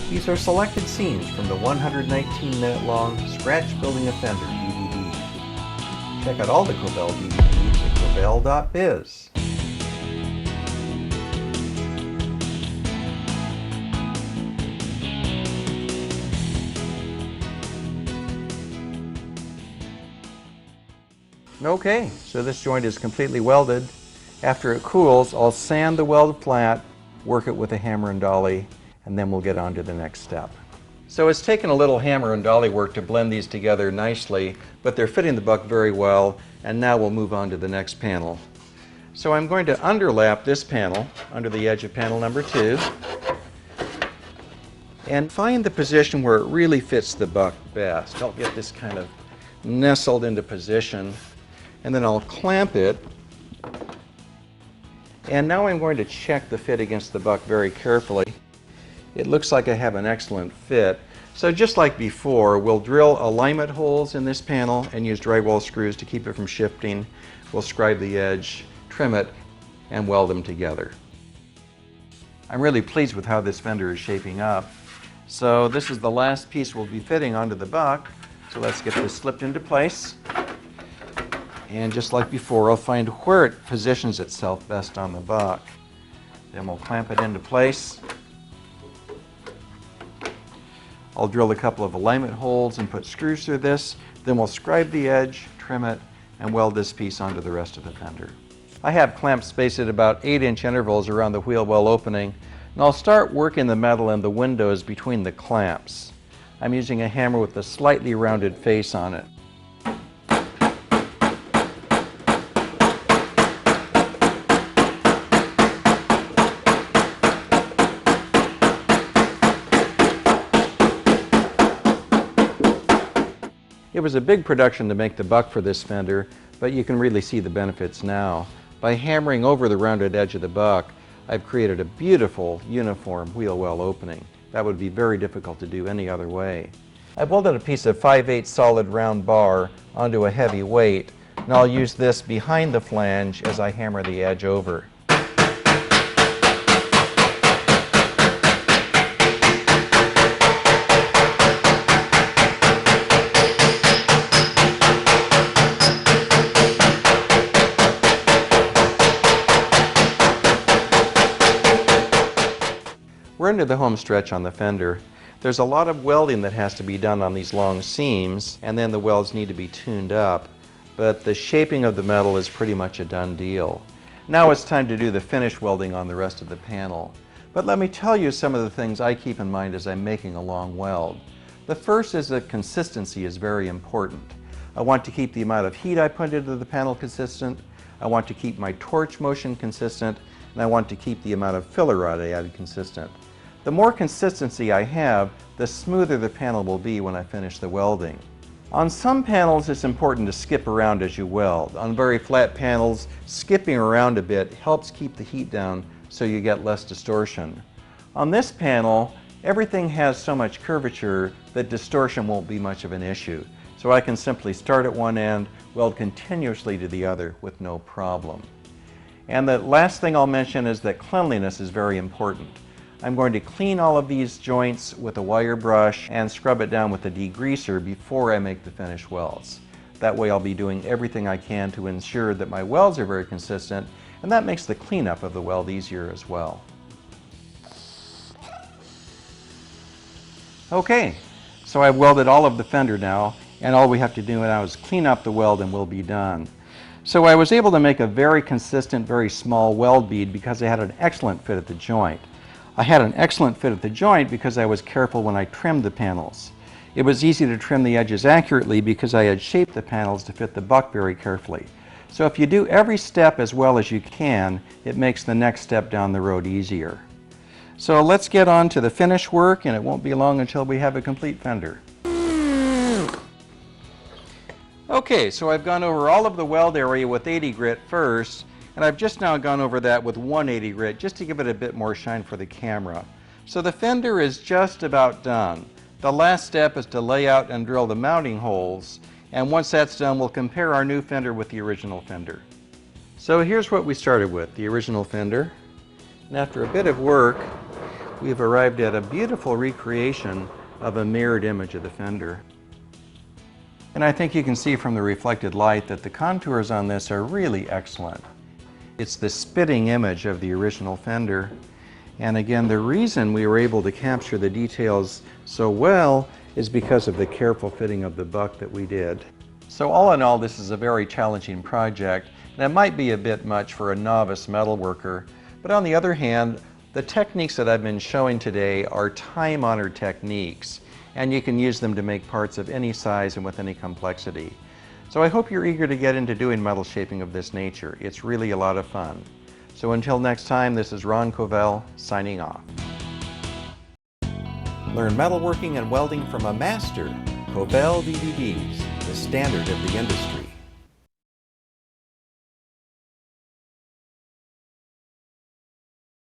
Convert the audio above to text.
These are selected scenes from the 119-minute-long Scratch Building a Fender DVD. Check out all the Covell DVDs at covell.biz. Okay, so this joint is completely welded. After it cools, I'll sand the weld flat, work it with a hammer and dolly, and then we'll get on to the next step. So it's taken a little hammer and dolly work to blend these together nicely, but they're fitting the buck very well, and now we'll move on to the next panel. So I'm going to underlap this panel under the edge of panel number 2 and find the position where it really fits the buck best. I'll get this kind of nestled into position, and then I'll clamp it. And now I'm going to check the fit against the buck very carefully. It looks like I have an excellent fit. So just like before, we'll drill alignment holes in this panel and use drywall screws to keep it from shifting. We'll scribe the edge, trim it, and weld them together. I'm really pleased with how this fender is shaping up. So this is the last piece we'll be fitting onto the buck. So let's get this slipped into place. And just like before, I'll find where it positions itself best on the buck. Then we'll clamp it into place. I'll drill a couple of alignment holes and put screws through this. Then we'll scribe the edge, trim it, and weld this piece onto the rest of the fender. I have clamps spaced at about 8-inch intervals around the wheel well opening, and I'll start working the metal in the windows between the clamps. I'm using a hammer with a slightly rounded face on it. It was a big production to make the buck for this fender, but you can really see the benefits now. By hammering over the rounded edge of the buck, I've created a beautiful, uniform wheel well opening. That would be very difficult to do any other way. I've welded a piece of 5/8 solid round bar onto a heavy weight, and I'll use this behind the flange as I hammer the edge over. We're into the home stretch on the fender. There's a lot of welding that has to be done on these long seams, and then the welds need to be tuned up, but the shaping of the metal is pretty much a done deal. Now it's time to do the finish welding on the rest of the panel. But let me tell you some of the things I keep in mind as I'm making a long weld. The first is that consistency is very important. I want to keep the amount of heat I put into the panel consistent, I want to keep my torch motion consistent, and I want to keep the amount of filler rod I add consistent. The more consistency I have, the smoother the panel will be when I finish the welding. On some panels, it's important to skip around as you weld. On very flat panels, skipping around a bit helps keep the heat down so you get less distortion. On this panel, everything has so much curvature that distortion won't be much of an issue. So I can simply start at one end, weld continuously to the other with no problem. And the last thing I'll mention is that cleanliness is very important. I'm going to clean all of these joints with a wire brush and scrub it down with a degreaser before I make the finished welds. That way I'll be doing everything I can to ensure that my welds are very consistent, and that makes the cleanup of the weld easier as well. Okay, so I've welded all of the fender now, and all we have to do now is clean up the weld and we'll be done. So I was able to make a very consistent, very small weld bead because I had an excellent fit at the joint. I had an excellent fit at the joint because I was careful when I trimmed the panels. It was easy to trim the edges accurately because I had shaped the panels to fit the buck very carefully. So if you do every step as well as you can, it makes the next step down the road easier. So let's get on to the finish work, and it won't be long until we have a complete fender. Okay, so I've gone over all of the weld area with 80 grit first, and I've just now gone over that with 180 grit just to give it a bit more shine for the camera. So the fender is just about done. The last step is to lay out and drill the mounting holes, and once that's done, we'll compare our new fender with the original fender. So here's what we started with, the original fender. And after a bit of work, we've arrived at a beautiful recreation of a mirrored image of the Fender. And I think you can see from the reflected light that the contours on this are really excellent. It's the spitting image of the original Fender. And again, the reason we were able to capture the details so well is because of the careful fitting of the buck that we did. So all in all, this is a very challenging project, and it might be a bit much for a novice metalworker, but on the other hand, the techniques that I've been showing today are time-honored techniques, and you can use them to make parts of any size and with any complexity. So I hope you're eager to get into doing metal shaping of this nature. It's really a lot of fun. So until next time, this is Ron Covell signing off. Learn metalworking and welding from a master. Covell DVDs, the standard of the industry.